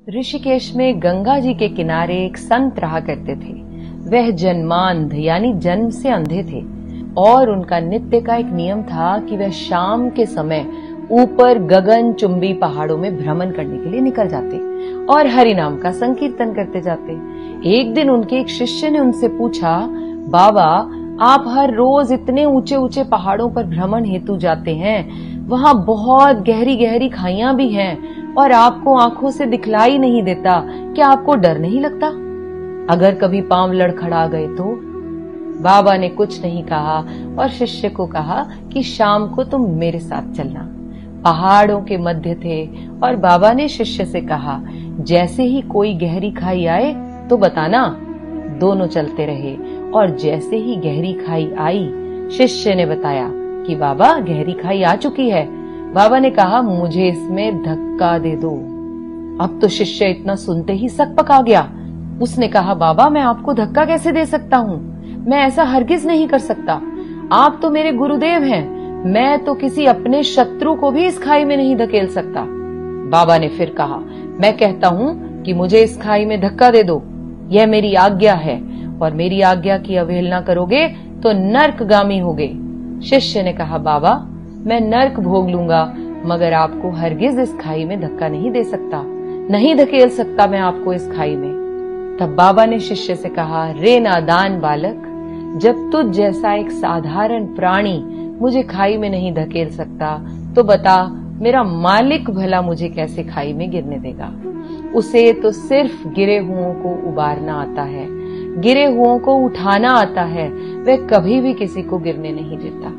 ऋषिकेश में गंगा जी के किनारे एक संत रहा करते थे। वह जन्मांध यानी जन्म से अंधे थे और उनका नित्य का एक नियम था कि वह शाम के समय ऊपर गगन चुंबी पहाड़ों में भ्रमण करने के लिए निकल जाते और हरि नाम का संकीर्तन करते जाते। एक दिन उनके एक शिष्य ने उनसे पूछा, बाबा आप हर रोज इतने ऊंचे ऊंचे पहाड़ों पर भ्रमण हेतु जाते हैं, वहां बहुत गहरी गहरी खाइयां भी हैं और आपको आंखों से दिखलाई नहीं देता, क्या आपको डर नहीं लगता? अगर कभी पांव लड़खड़ा गए तो? बाबा ने कुछ नहीं कहा और शिष्य को कहा कि शाम को तुम मेरे साथ चलना। पहाड़ों के मध्य थे और बाबा ने शिष्य से कहा, जैसे ही कोई गहरी खाई आए तो बताना। दोनों चलते रहे और जैसे ही गहरी खाई आई, शिष्य ने बताया कि बाबा गहरी खाई आ चुकी है। बाबा ने कहा, मुझे इसमें धक्का दे दो। अब तो शिष्य इतना सुनते ही सकपका गया। उसने कहा, बाबा मैं आपको धक्का कैसे दे सकता हूँ, मैं ऐसा हरगिज नहीं कर सकता। आप तो मेरे गुरुदेव हैं, मैं तो किसी अपने शत्रु को भी इस खाई में नहीं धकेल सकता। बाबा ने फिर कहा, मैं कहता हूँ कि मुझे इस खाई में धक्का दे दो, यह मेरी आज्ञा है और मेरी आज्ञा की अवहेलना करोगे तो नर्कगामी होगे। शिष्य ने कहा, बाबा मैं नर्क भोग लूंगा मगर आपको हरगिज इस खाई में धक्का नहीं दे सकता, नहीं धकेल सकता मैं आपको इस खाई में। तब बाबा ने शिष्य से कहा, रे नादान बालक, जब तुझ जैसा एक साधारण प्राणी मुझे खाई में नहीं धकेल सकता तो बता मेरा मालिक भला मुझे कैसे खाई में गिरने देगा। उसे तो सिर्फ गिरे हुओं को उबारना आता है, गिरे हुओं को उठाना आता है, वह कभी भी किसी को गिरने नहीं देता।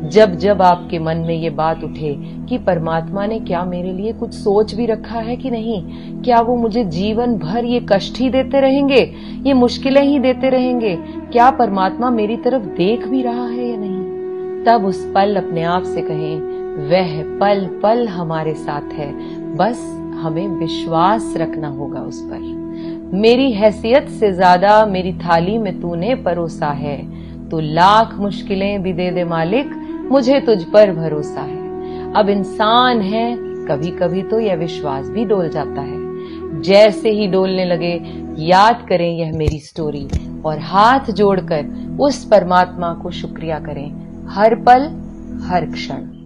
जब जब आपके मन में ये बात उठे कि परमात्मा ने क्या मेरे लिए कुछ सोच भी रखा है कि नहीं, क्या वो मुझे जीवन भर ये कष्ट ही देते रहेंगे, ये मुश्किलें ही देते रहेंगे, क्या परमात्मा मेरी तरफ देख भी रहा है या नहीं, तब उस पल अपने आप से कहें, वह पल पल हमारे साथ है, बस हमें विश्वास रखना होगा उस पर। मेरी हैसियत से ज्यादा मेरी थाली में तूने परोसा है, तो लाख मुश्किलें भी दे दे मालिक, मुझे तुझ पर भरोसा है। अब इंसान है, कभी कभी तो यह विश्वास भी डोल जाता है। जैसे ही डोलने लगे याद करें यह मेरी स्टोरी और हाथ जोड़कर उस परमात्मा को शुक्रिया करें हर पल हर क्षण।